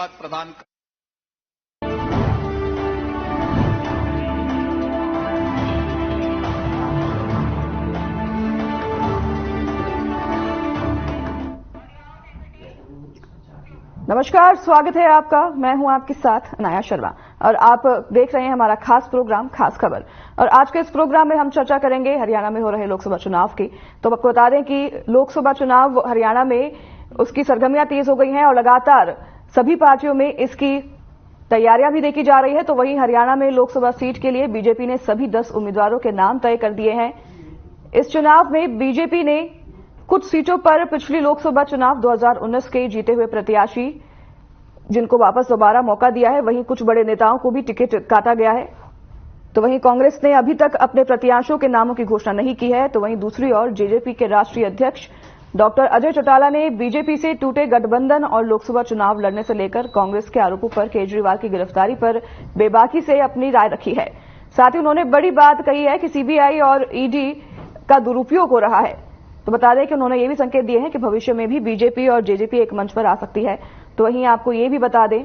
प्रदान। नमस्कार, स्वागत है आपका। मैं हूं आपके साथ अनाया शर्मा और आप देख रहे हैं हमारा खास प्रोग्राम खास खबर। और आज के इस प्रोग्राम में हम चर्चा करेंगे हरियाणा में हो रहे लोकसभा चुनाव की। तो आपको बता दें कि लोकसभा चुनाव हरियाणा में उसकी सरगर्मियां तेज हो गई हैं और लगातार सभी पार्टियों में इसकी तैयारियां भी देखी जा रही है। तो वहीं हरियाणा में लोकसभा सीट के लिए बीजेपी ने सभी 10 उम्मीदवारों के नाम तय कर दिए हैं। इस चुनाव में बीजेपी ने कुछ सीटों पर पिछली लोकसभा चुनाव 2019 के जीते हुए प्रत्याशी जिनको वापस दोबारा मौका दिया है, वहीं कुछ बड़े नेताओं को भी टिकट काटा गया है। तो वहीं कांग्रेस ने अभी तक अपने प्रत्याशियों के नामों की घोषणा नहीं की है। तो वहीं दूसरी ओर जेजेपी के राष्ट्रीय अध्यक्ष डॉक्टर अजय चौटाला ने बीजेपी से टूटे गठबंधन और लोकसभा चुनाव लड़ने से लेकर कांग्रेस के आरोपों पर केजरीवाल की गिरफ्तारी पर बेबाकी से अपनी राय रखी है। साथ ही उन्होंने बड़ी बात कही है कि सीबीआई और ईडी का दुरुपयोग हो रहा है। तो बता दें कि उन्होंने ये भी संकेत दिए हैं कि भविष्य में भी बीजेपी और जेजेपी एक मंच पर आ सकती है। तो वहीं आपको ये भी बता दें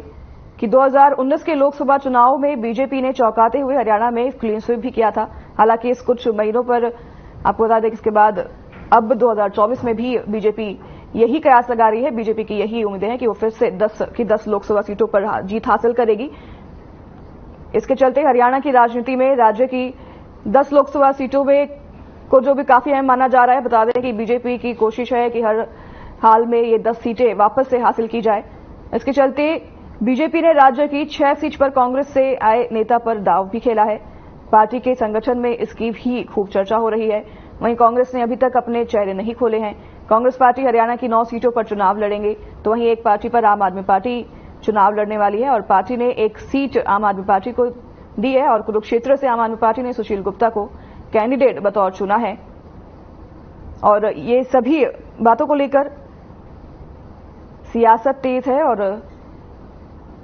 कि 2019 के लोकसभा चुनाव में बीजेपी ने चौंकाते हुए हरियाणा में क्लीन स्वीप भी किया था। हालांकि इस कुछ महीनों पर आपको बता दें कि इसके बाद अब 2024 में भी बीजेपी यही कयास लगा रही है। बीजेपी की यही उम्मीदें हैं कि वो फिर से 10 लोकसभा सीटों पर जीत हासिल करेगी। इसके चलते हरियाणा की राजनीति में राज्य की 10 लोकसभा सीटों में को जो भी काफी अहम माना जा रहा है। बता दें कि बीजेपी की कोशिश है कि हर हाल में ये 10 सीटें वापस से हासिल की जाए। इसके चलते बीजेपी ने राज्य की 6 सीट पर कांग्रेस से आए नेता पर दांव भी खेला है। पार्टी के संगठन में इसकी भी खूब चर्चा हो रही है। वहीं कांग्रेस ने अभी तक अपने चेहरे नहीं खोले हैं। कांग्रेस पार्टी हरियाणा की 9 सीटों पर चुनाव लड़ेंगे। तो वहीं एक पार्टी पर आम आदमी पार्टी चुनाव लड़ने वाली है और पार्टी ने एक सीट आम आदमी पार्टी को दी है और कुरुक्षेत्र से आम आदमी पार्टी ने सुशील गुप्ता को कैंडिडेट बतौर चुना है। और ये सभी बातों को लेकर सियासत तेज है और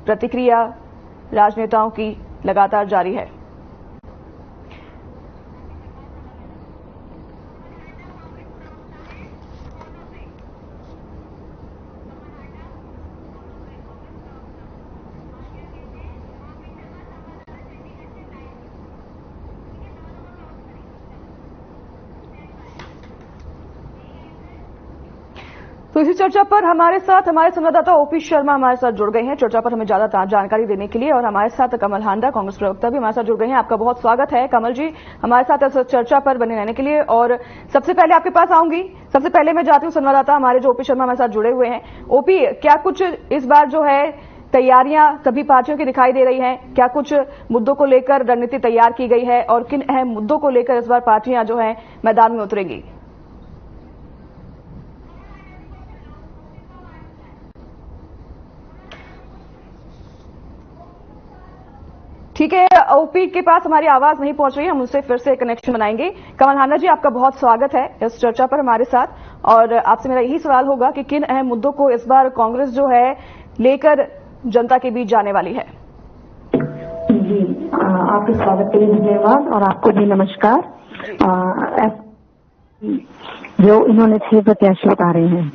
प्रतिक्रिया राजनेताओं की लगातार जारी है। तो इसी चर्चा पर हमारे साथ हमारे संवाददाता ओपी शर्मा हमारे साथ जुड़ गए हैं चर्चा पर हमें ज्यादा जानकारी देने के लिए। और हमारे साथ कमल हांडा कांग्रेस प्रवक्ता भी हमारे साथ जुड़ गए हैं। आपका बहुत स्वागत है कमल जी हमारे साथ इस चर्चा पर बने रहने के लिए। और सबसे पहले आपके पास आऊंगी। सबसे पहले मैं जाती हूँ संवाददाता हमारे जो ओपी शर्मा हमारे साथ जुड़े हुए हैं। ओपी, क्या कुछ इस बार जो है तैयारियां सभी पार्टियों की दिखाई दे रही हैं? क्या कुछ मुद्दों को लेकर रणनीति तैयार की गई है और किन अहम मुद्दों को लेकर इस बार पार्टियां जो है मैदान में उतरेंगी? ठीक है, ओपी के पास हमारी आवाज नहीं पहुंच रही है, हम उससे फिर से कनेक्शन बनाएंगे। कमल हांडा जी, आपका बहुत स्वागत है इस चर्चा पर हमारे साथ। और आपसे मेरा यही सवाल होगा कि किन अहम मुद्दों को इस बार कांग्रेस जो है लेकर जनता के बीच जाने वाली है? जी, आपके स्वागत के लिए धन्यवाद और आपको भी नमस्कार। जो इन्होंने 6 प्रत्याशी उतारे हैं,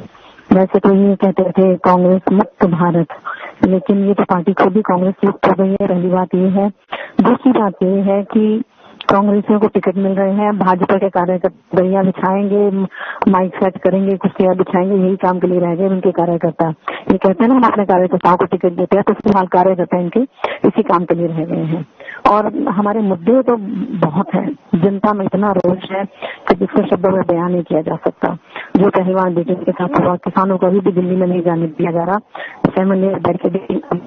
वैसे तो ये कहते थे कांग्रेस मुक्त भारत, लेकिन ये तो पार्टी खुद भी कांग्रेस मुक्त हो गई है। पहली बात ये है। दूसरी बात ये है कि कांग्रेसियों को टिकट मिल रहे हैं। भाजपा के कार्यकर्ता दरिया बिछाएंगे, माइक सेट करेंगे, कुर्सियां बिछाएंगे, यही काम के लिए रह गए उनके कार्यकर्ता। ये कहते हैं ना, हम अपने कार्यकर्ताओं को टिकट देते हैं, तो फिलहाल कार्यकर्ता इनके इसी काम के लिए रह गए हैं। और हमारे मुद्दे तो बहुत हैं। जनता में इतना रोष है कि जिसको शब्दों में बयान नहीं किया जा सकता। जो पहलवान बेटे के साथ हुआ, किसानों को अभी भी दिल्ली में नहीं जाने दिया जा रहा। 7 ईयर बैठ के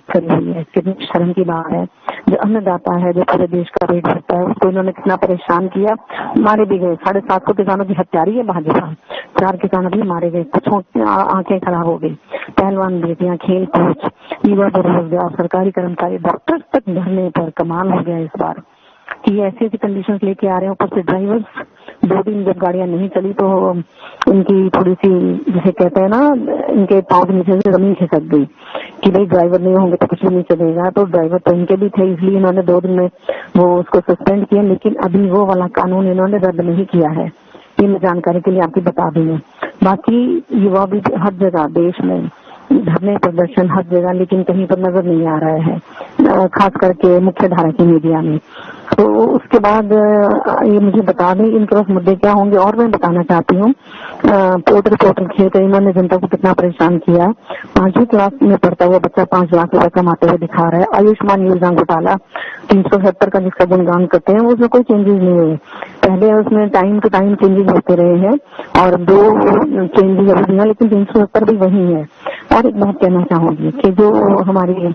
करी हुई है, कितनी शर्म की बात है। जो अन्नदाता है, जो पूरे देश का पेट भरता है, उसको इन्होंने कितना परेशान किया। मारे भी गए। 750 किसानों की हत्या रही है भाजपा। 4 किसान अभी मारे गए, कुछ आंखें खराब हो गई। पहलवान बेटियां, खेल कोच, युवा बेरोजगार, सरकारी कर्मचारी, डॉक्टर तक धरने पर। कमाल हो गया इस बार कि ऐसी ऐसी कंडीशंस लेके आ रहे हैं। ऊपर से ड्राइवर्स 2 दिन जब गाड़ियां नहीं चली तो इनकी थोड़ी सी, जिसे कहते हैं ना, इनके पांव के नीचे से जमीन खिसक गई कि भाई ड्राइवर नहीं होंगे तो कुछ भी नहीं चलेगा। तो ड्राइवर तो इनके भी थे, इसलिए इन्होंने 2 दिन में वो उसको सस्पेंड किया। लेकिन अभी वो वाला कानून इन्होंने रद्द नहीं किया है। ये मैं जानकारी के लिए आपकी बता दूंगी। बाकी युवा भी हर जगह देश में धरने प्रदर्शन हर जगह, लेकिन कहीं पर नजर नहीं आ रहा है, खास करके मुख्य धारा की मीडिया में। तो उसके बाद ये मुझे बता दें इन तरफ मुद्दे क्या होंगे। और मैं बताना चाहती हूँ, पोर्टल खेल कर इन्होंने जनता को कितना परेशान किया। 5वीं क्लास में पढ़ता हुआ बच्चा 5 लाख रुपए कमाते हुए दिखा रहा है। आयुष्मान योजना घोटाला 370 का जिसका गुणगान करते हैं, उसमें कोई चेंजेस नहीं हुए। पहले उसमें टाइम टू टाइम चेंजेस होते रहे हैं और 2 चेंजेस अभी भी हैं, लेकिन 370 भी वही है। और एक बात कहना चाहूंगी कि जो हमारी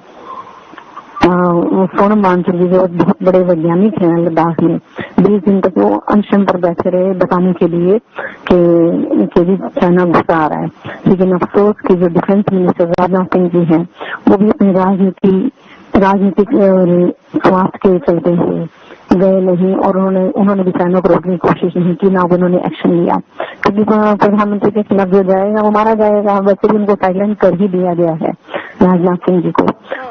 सोनम वांगचुक जी जो बहुत बड़े वैज्ञानिक हैं लद्दाख में, 20 दिन तक वो अनशन पर बैठे रहे बताने के लिए कि भी चाइना घुसा आ रहा है। लेकिन अफसोस कि जो डिफेंस मिनिस्टर राजनाथ सिंह जी हैं वो भी अपनी राजनीतिक स्वार्थ के चलते हुए गए नहीं, और उन्होंने भी चाइना को रोकने की कोशिश नहीं की, ना उन्होंने एक्शन लिया। क्योंकि प्रधानमंत्री के खिलाफ जो जाएगा वो मारा जाएगा। वैसे भी उनको साइलेंट कर ही दिया गया है राजनाथ सिंह जी को।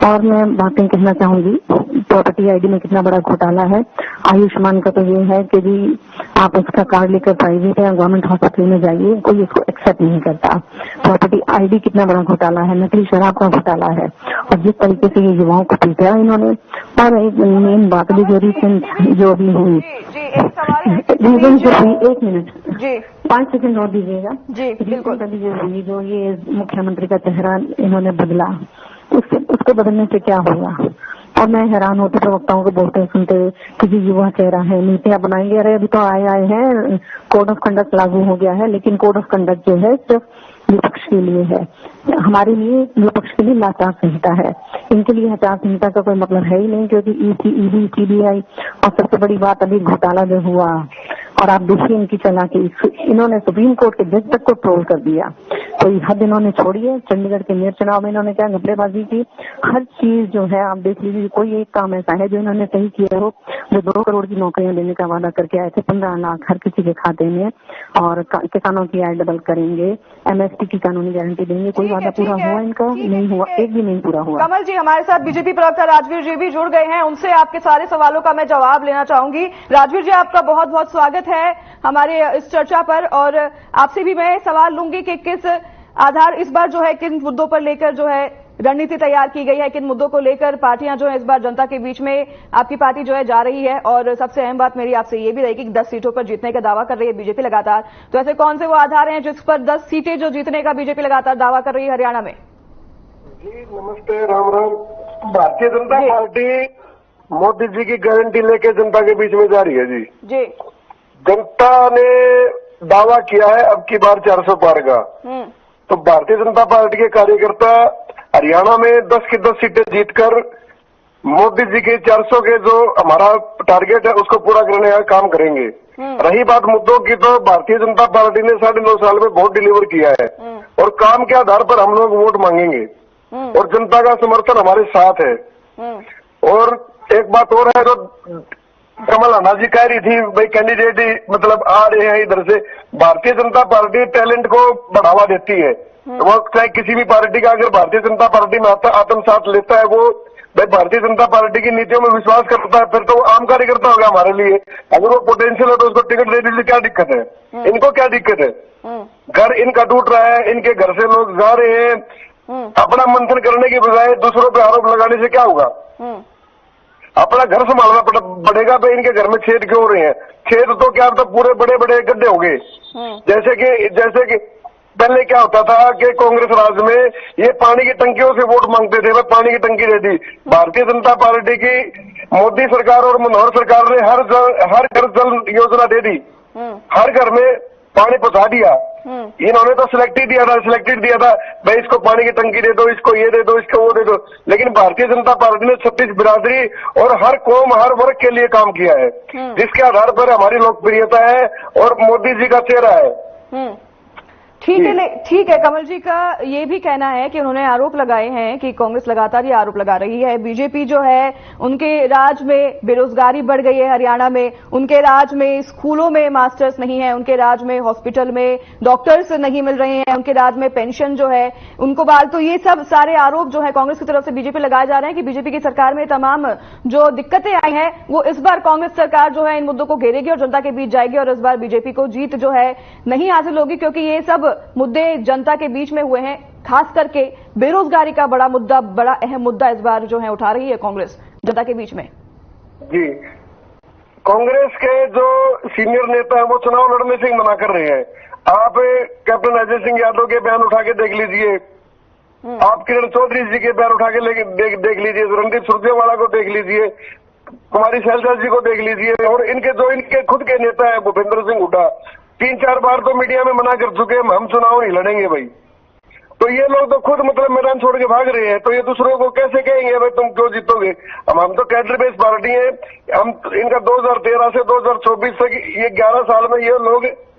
और मैं बातें कहना चाहूंगी, प्रॉपर्टी आईडी में कितना बड़ा घोटाला है। आयुष्मान का तो ये है कि जी आप उसका कार्ड लेकर प्राइवेट या गवर्नमेंट हॉस्पिटल में जाइए, कोई इसको एक्सेप्ट नहीं करता। प्रॉपर्टी आईडी कितना बड़ा घोटाला है, नकली शराब का घोटाला है। और जिस तरीके से ये युवाओं को पीटा इन्होंने। और एक मेन बात भी जो रिसेंट जो भी हुई, रीजन जो हुई, 1 मिनट जी 5 सेकंड और दीजिएगा जी, बिल्कुल। जो ये मुख्यमंत्री का चेहरा इन्होंने बदला, उसको बदलने से क्या होगा। और मैं हैरान होती प्रवक्ताओं को बोलते सुनते कि जी युवा चेहरा है, नीतियां बनाएंगे। अरे अभी तो आए हैं, कोड ऑफ कंडक्ट लागू हो गया है, लेकिन कोड ऑफ कंडक्ट जो है सिर्फ विपक्ष के लिए है, हमारे लिए विपक्ष के लिए आचार संहिता है। इनके लिए आचार संहिता का कोई मतलब है ही नहीं, क्योंकि ईडी सीबीआई और सबसे बड़ी बात अभी घोटाला जो हुआ, और आप देखिए इनकी चालाकी, इन्होंने सुप्रीम कोर्ट के जज तक को ट्रोल कर दिया। कोई हद इन्होंने छोड़ी है। चंडीगढ़ के मेयर चुनाव में इन्होंने क्या घपलेबाजी की। हर चीज जो है आप देख लीजिए, कोई एक काम ऐसा है जो इन्होंने सही किया हो। जो 2 करोड़ की नौकरियां देने का वादा करके आए थे, 15 लाख हर किसी के खाते में, और किसानों की आय डबल करेंगे, एमएसपी की कानूनी गारंटी देंगे। कोई वादा पूरा हुआ इनका? नहीं हुआ, एक भी नहीं पूरा हुआ। कमल जी हमारे साथ बीजेपी प्रवक्ता राजवीर जी भी जुड़ गए हैं, उनसे आपके सारे सवालों का मैं जवाब लेना चाहूंगी। राजवीर जी आपका बहुत बहुत स्वागत है हमारे इस चर्चा पर। और आपसे भी मैं सवाल लूंगी कि किस आधार इस बार जो है किन मुद्दों पर लेकर जो है रणनीति तैयार की गई है, किन मुद्दों को लेकर पार्टियां जो है इस बार जनता के बीच में आपकी पार्टी जो है जा रही है। और सबसे अहम बात मेरी आपसे ये भी रहेगी कि 10 सीटों पर जीतने का दावा कर रही है बीजेपी लगातार, तो ऐसे कौन से वो आधार हैं जिस पर 10 सीटें जो जीतने का बीजेपी लगातार दावा कर रही है हरियाणा में? जी नमस्ते, राम राम। भारतीय जनता पार्टी मोदी जी की गारंटी लेके जनता के बीच में जा रही है। जी जनता ने दावा किया है अब की बार 400 पार का। तो भारतीय जनता पार्टी के कार्यकर्ता हरियाणा में 10 की 10 सीटें जीतकर मोदी जी के 400 के जो हमारा टारगेट है उसको पूरा करने का काम करेंगे। रही बात मुद्दों की, तो भारतीय जनता पार्टी ने 9.5 साल में बहुत डिलीवर किया है, और काम के आधार पर हम लोग वोट मांगेंगे, और जनता का समर्थन हमारे साथ है। और एक बात और है, तो कमल हन्ना जी कह रही थी भाई कैंडिडेट ही मतलब आ रहे हैं इधर से। भारतीय जनता पार्टी टैलेंट को बढ़ावा देती है। वो चाहे किसी भी पार्टी का अगर भारतीय जनता पार्टी में आत्मसात लेता है, वो भाई भारतीय जनता पार्टी की नीतियों में विश्वास करता है, फिर तो वो आम कार्यकर्ता हो गया हमारे लिए। अगर वो पोटेंशियल है तो उसको टिकट दे दीजिए, क्या दिक्कत है? इनको क्या दिक्कत है? घर इनका टूट रहा है, इनके घर से लोग जा रहे हैं। अपना मंथन करने की बजाय दूसरों पर आरोप लगाने से क्या होगा? अपना घर संभालना पड़ेगा। भाई इनके घर में छेद क्यों हो रहे हैं? छेद तो क्या, तो पूरे बड़े बड़े गड्ढे हो गए। जैसे कि पहले क्या होता था कि कांग्रेस राज में ये पानी की टंकियों से वोट मांगते थे, वह पानी की टंकी दे दी। भारतीय जनता पार्टी की मोदी सरकार और मनोहर सरकार ने हर घर जल योजना दे दी, हर घर में पानी पहुंचा दिया। इन्होंने तो सिलेक्टेड दिया था भाई इसको पानी की टंकी दे दो, इसको ये दे दो, इसको वो दे दो। लेकिन भारतीय जनता पार्टी ने 36 बिरादरी और हर कौम हर वर्ग के लिए काम किया है, जिसके आधार पर हमारी लोकप्रियता है और मोदी जी का चेहरा है। ठीक है। कमल जी का ये भी कहना है कि उन्होंने आरोप लगाए हैं कि कांग्रेस लगातार ये आरोप लगा रही है, बीजेपी जो है उनके राज में बेरोजगारी बढ़ गई है हरियाणा में, उनके राज में स्कूलों में मास्टर्स नहीं है, उनके राज में हॉस्पिटल में डॉक्टर्स नहीं मिल रहे हैं, उनके राज में पेंशन जो है उनको बाल। तो ये सब सारे आरोप जो है कांग्रेस की तरफ से बीजेपी लगाए जा रहे हैं कि बीजेपी की सरकार में तमाम जो दिक्कतें आई हैं वो इस बार कांग्रेस सरकार जो है इन मुद्दों को घेरेगी और जनता के बीच जाएगी, और इस बार बीजेपी को जीत जो है नहीं हासिल होगी, क्योंकि ये सब मुद्दे जनता के बीच में हुए हैं। खास करके बेरोजगारी का बड़ा मुद्दा, बड़ा अहम मुद्दा इस बार जो है उठा रही है कांग्रेस जनता के बीच में। जी, कांग्रेस के जो सीनियर नेता है वो चुनाव लड़ने से ही मना कर रहे हैं। आप कैप्टन अजय सिंह यादव के बयान उठा के देख लीजिए, आप किरण चौधरी जी के बयान उठा के देख लीजिए, रणदीप सुरजेवाला को देख लीजिए, कुमारी शैलजा जी को देख लीजिए, और इनके खुद के नेता है भूपेंद्र सिंह हुड्डा 3-4 बार तो मीडिया में मना कर चुके हैं, हम चुनाव नहीं लड़ेंगे भाई। तो ये लोग तो खुद मतलब मैदान छोड़ के भाग रहे हैं, तो ये दूसरों को कैसे कहेंगे भाई तुम क्यों जीतोगे। हम तो कैडर बेस्ड पार्टी है, हम इनका 2013 से 2024 तक ये 11 साल में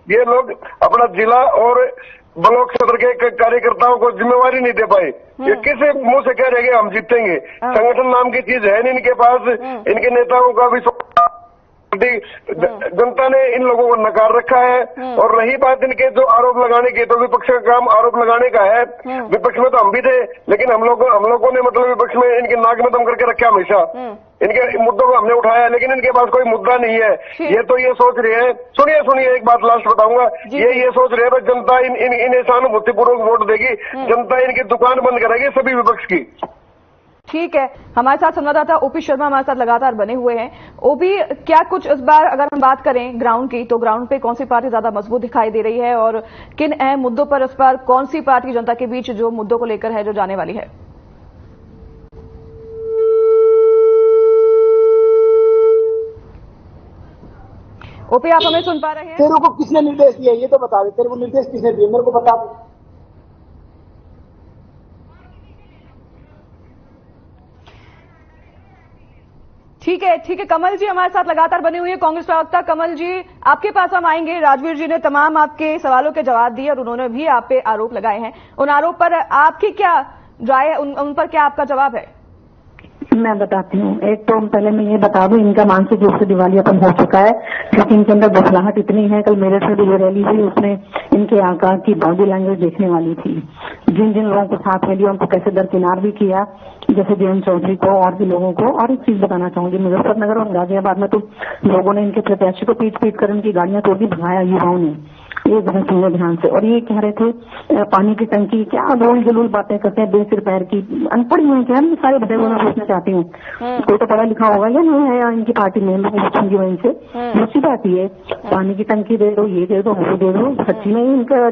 ये लोग अपना जिला और ब्लॉक सदर के कार्यकर्ताओं को जिम्मेवारी नहीं दे पाए। ये किस मुंह से कह रहे हैं हम जीतेंगे। संगठन नाम की चीज है नहीं इनके पास, इनके नेताओं का भी जनता ने इन लोगों को नकार रखा है। और रही बात इनके जो आरोप लगाने की, तो विपक्ष का काम आरोप लगाने का है। विपक्ष में तो हम भी थे, लेकिन हम लोगों ने मतलब विपक्ष में इनके नाक में दम करके रखा हमेशा। इनके मुद्दों को हमने उठाया, लेकिन इनके पास कोई मुद्दा नहीं है। ये तो ये सोच रहे हैं, सुनिए एक बात लास्ट बताऊंगा, ये सोच रहे हैं जनता इन्हें सहानुभूतिपूर्वक वोट देगी, जनता इनकी दुकान बंद करेगी सभी विपक्ष की। ठीक है, हमारे साथ संवाददाता ओपी शर्मा हमारे साथ लगातार बने हुए हैं। ओपी, क्या कुछ इस बार अगर हम बात करें ग्राउंड की, तो ग्राउंड पे कौन सी पार्टी ज्यादा मजबूत दिखाई दे रही है और किन अहम मुद्दों पर इस बार कौन सी पार्टी जनता के बीच जो मुद्दों को लेकर है जो जाने वाली है? ओपी, आप हमें सुन पा रहे हैं? तेरे को किसने निर्देश दिया ये तो बता दे, तेरे को निर्देश किसने दिया मेरे को बता दे। ठीक है कमल जी हमारे साथ लगातार बने हुए हैं, कांग्रेस प्रवक्ता कमल जी, आपके पास हम आएंगे। राजवीर जी ने तमाम आपके सवालों के जवाब दिए और उन्होंने भी आप पे आरोप लगाए हैं। उन आरोप पर आपकी क्या राय है, उन पर क्या आपका जवाब है? मैं बताती हूँ। एक तो पहले मैं ये बता दूं, इनका मानसिक रूप से दिवालियापन हो चुका है, क्योंकि इनके अंदर बौखलाहट इतनी है। कल मेरठ में जो रैली हुई उसमें इनके आकार की बॉडी लैंग्वेज देखने वाली थी। जिन जिन लोगों को साथ में लिया उनको कैसे दरकिनार भी किया, जैसे जयंत चौधरी को और भी लोगों को। और एक चीज बताना चाहूंगी, मुजफ्फरनगर और गाजियाबाद में तो लोगों ने इनके प्रत्याशी को पीट कर उनकी गाड़ियां तोड़ दी, भगाया युवाओं ने। ये जरा सुनिए ध्यान से। और ये कह रहे थे पानी की टंकी, क्या रोल जलूल बातें करते हैं बेसिर पैर की। अनपढ़ हुए क्या सारे बड़े मैं पूछना चाहती हूँ, कोई तो पढ़ा लिखा होगा या नहीं है इनकी पार्टी में, मैं पूछूंगी वहीं से। दूसरी बात ये, पानी की टंकी दे दो, ये दे दो, वो दे दो, सच्ची में इनका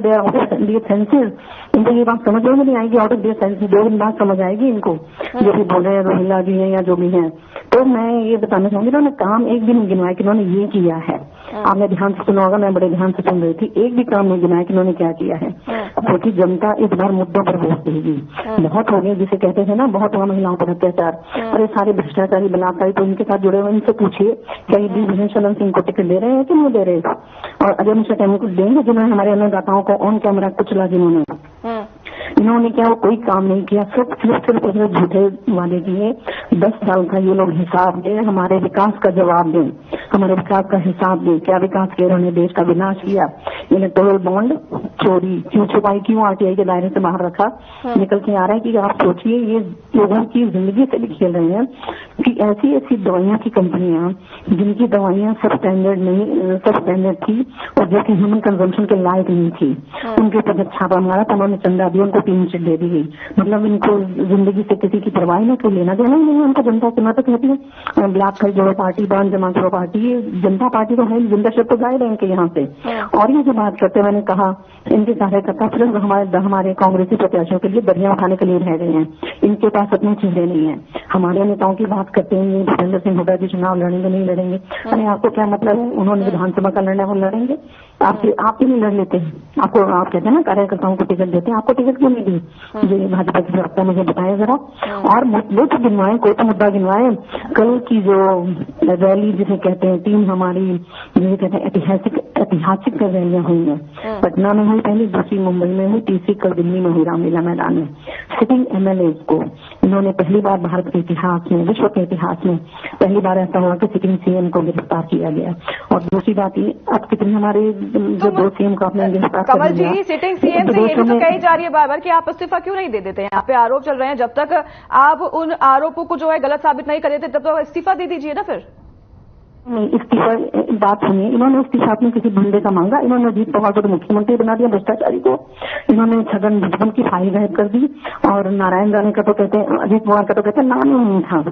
सेंसेस, इनको ये बात समझ में नहीं आएगी। आउट ऑफ दियर सेंसेस 2 दिन बाद समझ आएगी इनको, जो भी बोल रहे हैं रोहिला जी हैं या जो भी हैं। तो मैं ये बताना चाहूंगी, इन्होंने काम एक दिन गिनवाया कि इन्होंने ये किया है। आपने ध्यान से सुना होगा, मैं बड़े ध्यान से सुन रही थी। एक भी काम नहीं गिनाया कि इन्होंने क्या किया है, क्योंकि जनता इस बार मुद्दों पर वोट देगी। बहुत हो गए, जिसे कहते हैं ना, बहुत हुआ महिलाओं पर अत्याचार, और ये सारे भ्रष्टाचारी बलात्कारी तो इनके साथ जुड़े हुए। इनसे पूछिए क्या ये दिग्विजय शरण सिंह को टिकट दे रहे हैं कि नहीं दे रहे, और अजय मिश्रा टाइम को देंगे जिन्होंने हमारे अन्नदाताओं को ऑन कैमरा कुचला। इन्होंने क्या वो कोई काम नहीं किया, सिर्फ झूठे वादे किए। 10 साल का ये लोग हिसाब दें, हमारे विकास का जवाब दें, हमारे विकास का हिसाब दें। क्या विकास किया इन्होंने, देश का विनाश किया। इलेक्टोरल बॉन्ड चोरी क्यों छुपाई, क्यों आरटीआई के दायरे से बाहर रखा, निकल के आ रहा है कि आप सोचिए ये लोगों की जिंदगी से भी खेल रहे हैं। कि ऐसी ऐसी दवाइयां की कंपनियां जिनकी दवाइयां सब स्टैंडर्ड थी और जो कि ह्यूमन कंजम्पशन के लायक नहीं थी, उनके ऊपर जब छापा मारा तो उन्होंने चंदा दिया, उनको 3 चिट दे दी गई। मतलब इनको जिंदगी से किसी की परवाह ना, कोई लेना देना ही नहीं है उनको। जनता सुना तो कहती है ब्लैक खरीद जोड़ो पार्टी, बांध जमा करो पार्टी, जनता पार्टी तो है, जिंदाशत तो गायब है इनके यहाँ से। और ये जो बात करते, मैंने कहा इनके कार्यकर्ता सिर्फ हमारे कांग्रेसी प्रत्याशियों के लिए दरिया उठाने के लिए रह गए हैं, इनके पास अपने चेहरे नहीं है। हमारे नेताओं की बात करते हैं, ये भूपेंद्र सिंह हुड्डा जी चुनाव लड़ेंगे नहीं लड़ेंगे, अरे आपको क्या मतलब है, उन्होंने विधानसभा का लड़ना, वो लड़ेंगे। आप क्यों नहीं लड़ लेते हैं? आपको आप कहते हैं ना कार्यकर्ताओं को टिकट देते हैं, आपको टिकट क्यों नहीं दी? ये भाजपा की प्रवक्ता मुझे बताया जरा। और मुद्दे तो गिनवाए, कोई तो मुद्दा गिनवाए। कल की जो रैली जिसे कहते हैं, टीम हमारी जिसे कहते हैं ऐतिहासिक रैलियां हुई हैं। पटना में हुई पहली, दूसरी मुंबई में हुई, तीसरी कल दिल्ली में हुई रामलीला मैदान में। सिटिंग एमएलए को इन्होंने पहली बार भारत के इतिहास में, विश्व के इतिहास में पहली बार ऐसा हुआ कि सिटिंग सीएम को गिरफ्तार किया गया। और दूसरी बात ये, अब कितने हमारे जो 2 सीएम को आपने गिरफ्तार कर लिया। कमल जी, सिटिंग सीएम से ये भी तो कही जा रही है बार-बार कि आप इस्तीफा क्यों नहीं दे देते हैं? आप पे आरोप चल रहे हैं, जब तक आप उन आरोपों को जो है गलत साबित नहीं कर देते तब तो इस्तीफा दे दीजिए ना फिर। नहीं, इस्तीफा बात सुनिए, इन्होंने इस्तीफा अपने किसी बंदे का मांगा, इन्होंने अजीत पवार को तो मुख्यमंत्री बना दिया भ्रष्टाचारी को, इन्होंने छगन भुजबल की फाइल गायब कर दी, और नारायण राणे का तो कहते हैं, अजीत पवार का तो कहते हैं नाम ही नहीं था,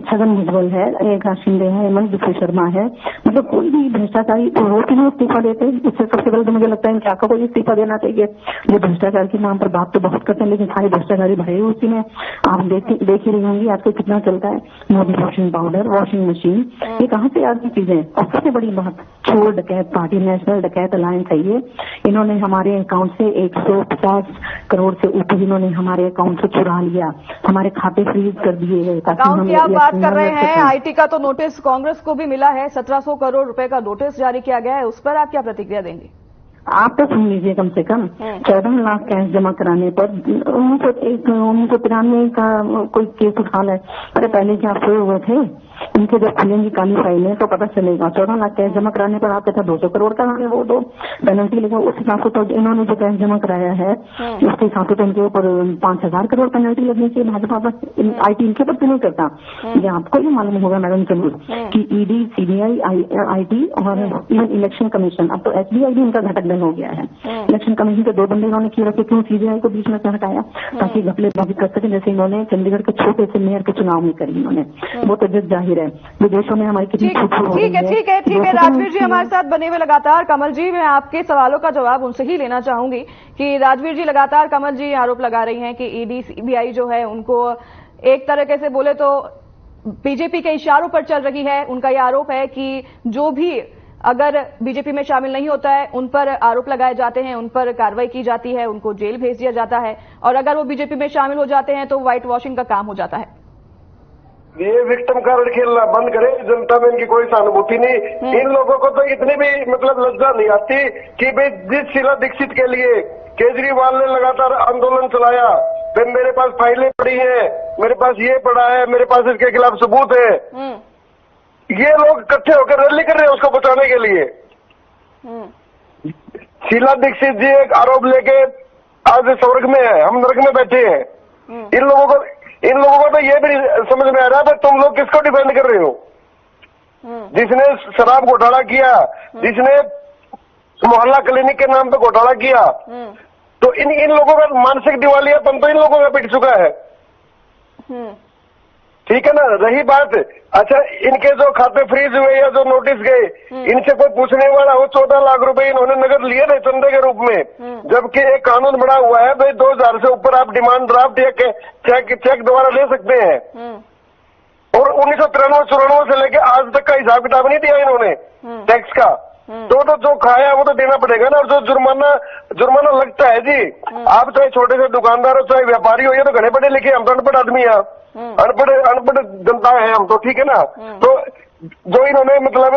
छगन भुजबल है, एकनाथ शिंदे है, हेमंत बिस्वा शर्मा है, मतलब कोई भी भ्रष्टाचारी वो क्यों इस्तीफा देते हैं? इससे सबसे पहले तो मुझे लगता है कि आपको कोई इस्तीफा देना चाहिए। ये भ्रष्टाचार के नाम पर बात तो बहुत करते हैं, लेकिन सारे भ्रष्टाचारी भरे हुए उसी में। आप देख ही रही होंगी आजकल कितना चलता है, Modi washing powder, washing machine, ये कहाँ से आती चीजें। और सबसे बड़ी बात, चोर डकैत पार्टी, नेशनल डकैत अलायंस है ये, इन्होंने हमारे अकाउंट से 150 करोड़ से ऊपर इन्होंने हमारे अकाउंट से चुरा लिया, हमारे खाते फ्रीज कर दिए। अकाउंट की आप बात कर रहे हैं, आईटी का तो नोटिस कांग्रेस को भी मिला है, 1700 करोड़ रुपए का नोटिस जारी किया गया है, उस पर आप क्या प्रतिक्रिया देंगे? आप तो सुन लीजिए, कम से कम 14 लाख कैश जमा कराने पर 1993 का कोई केस उठा ले। अरे पहले क्या सोए हुए थे, इनके जब खुलेंगी काली फाइलें तो पता चलेगा। 14 लाख कैश जमा कराने पर आप कहते 200 करोड़ का हमें वो दो पेनल्टी लेगा, उस हिसाब से तो इन्होंने जो कैश जमा कराया है उसके हिसाब से तो इनके ऊपर 5000 करोड़ पेनल्टी लगनी चाहिए। भाजपा पर आईटी इनके ऊपर नहीं करता। ये आपको ही मालूम होगा मैडम जरूर कि ईडी, सीबीआई, आईटी और इवन इलेक्शन कमीशन, अब तो एसबीआई भी इनका घटक हो गया है। इलेक्शन कमीशन के 2 बंदे इन्होंने क्यों रखे, क्यों सीबीआई को बीच में से हटाया, ताकि घपलेबाजी कर सके, जैसे इन्होंने चंडीगढ़ के छोटे से मेयर के चुनाव में करी इन्होंने। वो तो जग जाहिर है विदेशों में हमारी कितनी ठीक है राजवीर जी हमारे साथ बने हुए लगातार। कमल जी, मैं आपके सवालों का जवाब उनसे ही लेना चाहूंगी कि राजवीर जी लगातार कमल जी आरोप लगा रही हैं कि ईडी, सीबीआई जो है उनको एक तरीके से बोले तो बीजेपी के इशारों पर चल रही है। उनका यह आरोप है कि जो भी अगर बीजेपी में शामिल नहीं होता है उन पर आरोप लगाए जाते हैं, उन पर कार्रवाई की जाती है, उनको जेल भेज दिया जाता है, और अगर वो बीजेपी में शामिल हो जाते हैं तो व्हाइट वॉशिंग का काम हो जाता है। ये विक्टिम कार्ड खेलना बंद करे, जनता में इनकी कोई सहानुभूति नहीं। इन लोगों को तो इतनी भी मतलब लज्जा नहीं आती कि भाई जिस शीला दीक्षित के लिए केजरीवाल ने लगातार आंदोलन चलाया, फिर मेरे पास फाइलें पड़ी हैं, मेरे पास ये पड़ा है, मेरे पास इसके खिलाफ सबूत है, ये लोग इकट्ठे होकर रैली कर रहे हैं उसको बचाने के लिए। शीला दीक्षित जी एक आरोप लेके आज स्वर्ग में है, हम नरक में बैठे हैं। इन लोगों को तो ये भी समझ में आ रहा है तुम लोग किसको डिफेंड कर रहे हो। जिसने शराब घोटाला किया, जिसने मोहल्ला क्लिनिक के नाम पे घोटाला किया, तो इन लोगों का मानसिक दिवालियापन तो इन लोगों का पिट चुका है। ठीक है ना। रही बात, अच्छा इनके जो खाते फ्रीज हुए या जो नोटिस गए, इनसे कोई पूछने वाला हो, 14 लाख रुपए इन्होंने नगद लिए थे चंदे के रूप में, जबकि एक कानून बना हुआ है भाई 2000 से ऊपर आप डिमांड ड्राफ्ट या चेक द्वारा ले सकते हैं। और 1993-94 से लेके आज तक का हिसाब किताब नहीं दिया इन्होंने टैक्स का। तो जो खाया वो तो देना पड़ेगा ना। और जो जुर्माना लगता है जी, आप चाहे छोटे से दुकानदार हो चाहे व्यापारी हो, ये तो घने पढ़े लिखे, हम तो अनपढ़ आदमी हैं, अनपढ़ जनता है हम तो, ठीक है ना। तो जो इन्होंने मतलब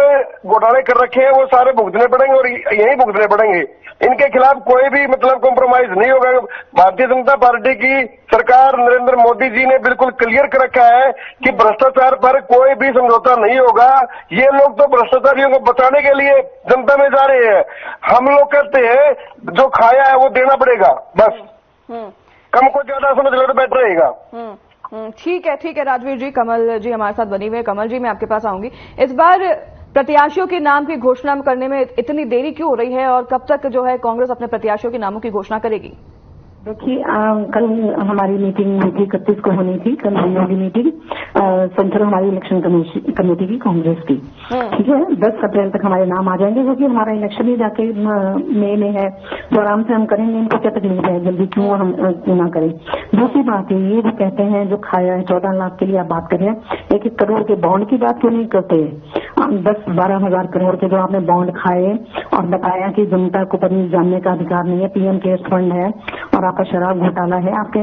घोटाले कर रखे हैं वो सारे भुगतने पड़ेंगे और यही भुगतने पड़ेंगे। इनके खिलाफ कोई भी मतलब कॉम्प्रोमाइज नहीं होगा। भारतीय जनता पार्टी की सरकार नरेंद्र मोदी जी ने बिल्कुल क्लियर कर रखा है कि भ्रष्टाचार पर कोई भी समझौता नहीं होगा। ये लोग तो भ्रष्टाचारियों को बचाने के लिए जनता में जा रहे हैं। हम लोग कहते हैं जो खाया है वो देना पड़ेगा, बस। कम को ज्यादा समझ लो तो बेटर रहेगा। ठीक है राजवीर जी। कमल जी हमारे साथ बनी हुए। कमल जी, मैं आपके पास आऊंगी। इस बार प्रत्याशियों के नाम की घोषणा करने में इतनी देरी क्यों हो रही है और कब तक जो है कांग्रेस अपने प्रत्याशियों के नामों की घोषणा करेगी? देखिए, कल हमारी मीटिंग 31 को होनी थी, कल होगी मीटिंग सेंट्रल हमारी इलेक्शन कमेटी की, कांग्रेस की। ठीक है, 10 अप्रैल तक हमारे नाम आ जाएंगे, क्योंकि हमारा इलेक्शन ही जाके मई में है, तो आराम से हम करेंगे। इनको क्या तकलीफ है, जल्दी क्यों हम ना करें। दूसरी बात है, ये जो कहते हैं जो खाया है 14 लाख के लिए आप बात कर रहे हैं, 1-1 करोड़ के बॉन्ड की बात क्यों नहीं करते? 10-12 हजार करोड़ के जो आपने बॉन्ड खाए और बताया कि जनता को कभी जानने का अधिकार नहीं है, पीएम केयर्स फंड है और आपका शराब घोटाला है, आपके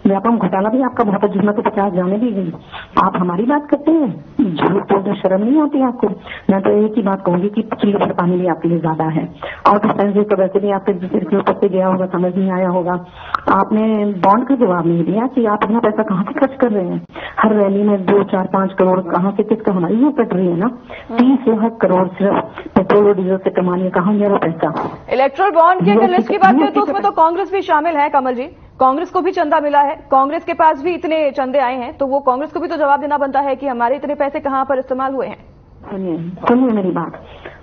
व्यापम घोटाला भी आपका बहुत है, जिसमें तो 50 जाने दी गई। आप हमारी बात करते हैं, झूठ बोलते शर्म नहीं आती आपको? मैं तो एक ही बात कहूंगी कि 25 लीटर पानी भी आपके लिए ज्यादा है। आउट ऑफ सेंस तो वैसे भी आपके सिर के ऊपर से गया होगा, समझ नहीं आया होगा। आपने बॉन्ड का जवाब नहीं दिया कि आप अपना पैसा कहाँ से खर्च कर रहे हैं। हर रैली में 2, 4, 5 करोड़ कहाँ से, किसका? हमारी वो कट रही है ना। 30 लाख करोड़ सिर्फ पेट्रोल और डीजल से कमाने, कहाँ गया वो पैसा? इलेक्ट्रल बॉन्ड की अगर लिस्ट की बात करें तो उसमें तो कांग्रेस भी शामिल है। कमल जी, कांग्रेस को भी चंदा मिला है, कांग्रेस के पास भी इतने चंदे आए हैं, तो वो कांग्रेस को भी तो जवाब देना बनता है कि हमारे इतने पैसे कहां पर इस्तेमाल हुए हैं। सुनिए मेरी बात,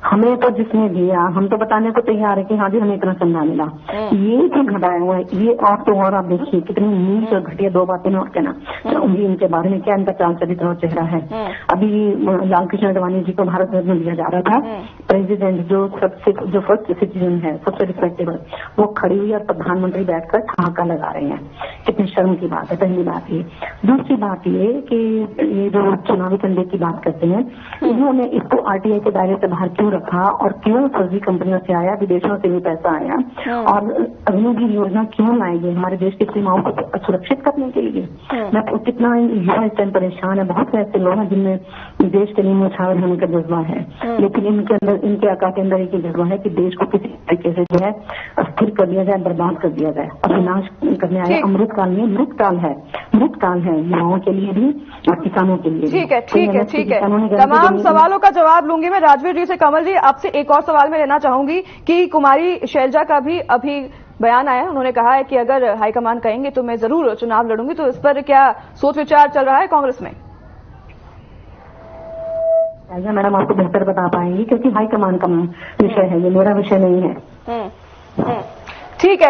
हमें तो जिसने दिया हम तो बताने को तैयार है कि हाँ जी हमें इतना चंदा मिला। ये जो घटाया हुआ है ये और आप देखिए कितनी नीच और घटिया दो बातें और कहना चाहूंगी इनके बारे में, क्या इनका चाल चरित्र और चेहरा है। अभी लाल कृष्ण आडवाणी जी को भारत रत्न दिया जा रहा था, प्रेसिडेंट जो फर्स्ट सिटीजन है, सबसे रिस्पेक्टेबल, वो खड़ी हुई और प्रधानमंत्री बैठकर ठहाका लगा रहे हैं। कितनी शर्म की बात है, पहली बात ये। दूसरी बात ये कि ये जो चुनावी कंधे की बात करते हैं, इन्होंने इसको आरटीआई के दायरे से बाहर क्यों रखा और क्यों फर्जी कंपनियों से आया, विदेशों से भी पैसा आया, और अग्निवीर योजना क्यों लाई गई हमारे देश की सीमाओं को सुरक्षित करने के लिए। मैं कितना युवा इस टाइम परेशान है, बहुत से ऐसे लोग हैं जिनमें देश के लिए न्यौछावर होने का जज्बा है, लेकिन इनके अंदर, इनके आका के अंदर एक जज्बा है कि देश को किसी तरीके से जो है अस्थिर कर दिया जाए, बर्बाद कर दिया जाए और विनाश करने आया। अमृतकाल में मृतकाल है युवाओं के लिए भी और किसानों के लिए। ठीक है। तमाम सवालों का जवाब लूंगी मैं राजवीर जी से। कमल जी, आपसे एक और सवाल मैं लेना चाहूंगी कि कुमारी शैलजा का भी अभी बयान आया है, उन्होंने कहा है कि अगर हाईकमान कहेंगे तो मैं जरूर चुनाव लड़ूंगी, तो इस पर क्या सोच विचार चल रहा है कांग्रेस में? मैडम आपको बेहतर बता पाएंगी क्योंकि हाईकमान का विषय है, ये मेरा विषय नहीं है। ठीक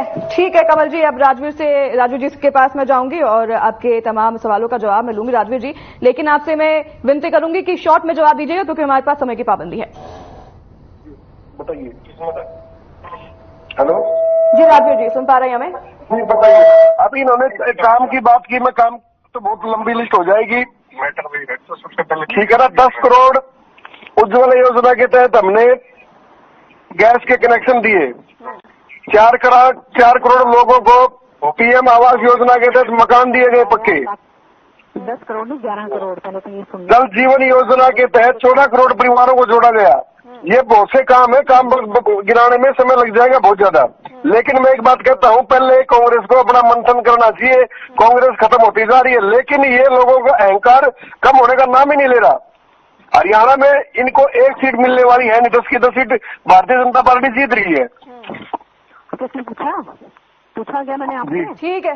है कमल जी, अब राजवीर जी के पास मैं जाऊंगी और आपके तमाम सवालों का जवाब मैं लूंगी राजवीर जी, लेकिन आपसे मैं विनती करूंगी कि शॉर्ट में जवाब दीजिएगा क्योंकि हमारे पास समय की पाबंदी है। बताइए। हेलो जी राजवीर जी, सुन पा रहे हैं हमें? नहीं, बताइए। अभी इन्होंने काम की बात की, मैं काम तो बहुत लंबी लिस्ट हो जाएगी, मैटर नहीं है। तो सबसे पहले ठीक है ना, 10 करोड़ उज्ज्वला योजना के तहत हमने गैस के कनेक्शन दिए, 4 करोड़ लोगों को पीएम आवास योजना के तहत मकान दिए गए पक्के, 10 करोड़ नहीं 11 करोड़, पहले तो ये सुन। जल जीवन योजना के तहत 14 करोड़ परिवारों को जोड़ा गया। ये बहुत से काम है, काम गिनाने में समय लग जाएगा बहुत ज्यादा, लेकिन मैं एक बात कहता हूँ, पहले कांग्रेस को अपना मंथन करना चाहिए। कांग्रेस खत्म होती जा रही है, लेकिन ये लोगों का अहंकार कम होने का नाम ही नहीं ले रहा। हरियाणा में इनको 1 सीट मिलने वाली है, नहीं 10 की 10 सीट भारतीय जनता पार्टी जीत रही है। किसने पूछा क्या मैंने आपसे? ठीक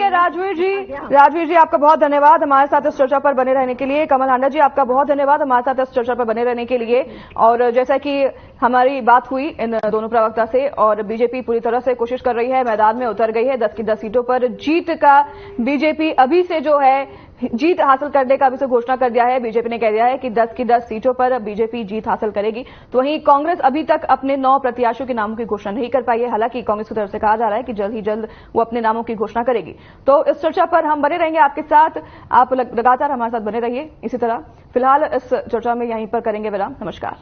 है राजवीर जी आपका बहुत धन्यवाद हमारे साथ इस चर्चा पर बने रहने के लिए। कमल हांडा जी आपका बहुत धन्यवाद हमारे साथ इस चर्चा पर बने रहने के लिए। और जैसा कि हमारी बात हुई इन दोनों प्रवक्ता से, और बीजेपी पूरी तरह से कोशिश कर रही है, मैदान में उतर गई है 10 की 10 सीटों पर जीत का। बीजेपी अभी से जो है जीत हासिल करने का अभी से घोषणा कर दिया है। बीजेपी ने कह दिया है कि 10 की 10 सीटों पर बीजेपी जीत हासिल करेगी। तो वहीं कांग्रेस अभी तक अपने 9 प्रत्याशियों के नामों की घोषणा नहीं कर पाई है। हालांकि कांग्रेस की तरफ से कहा जा रहा है कि जल्द ही जल्द वो अपने नामों की घोषणा करेगी। तो इस चर्चा पर हम बने रहेंगे आपके साथ, आप लगातार हमारे साथ बने रहिए इसी तरह। फिलहाल इस चर्चा में यहीं पर करेंगे विराम। नमस्कार।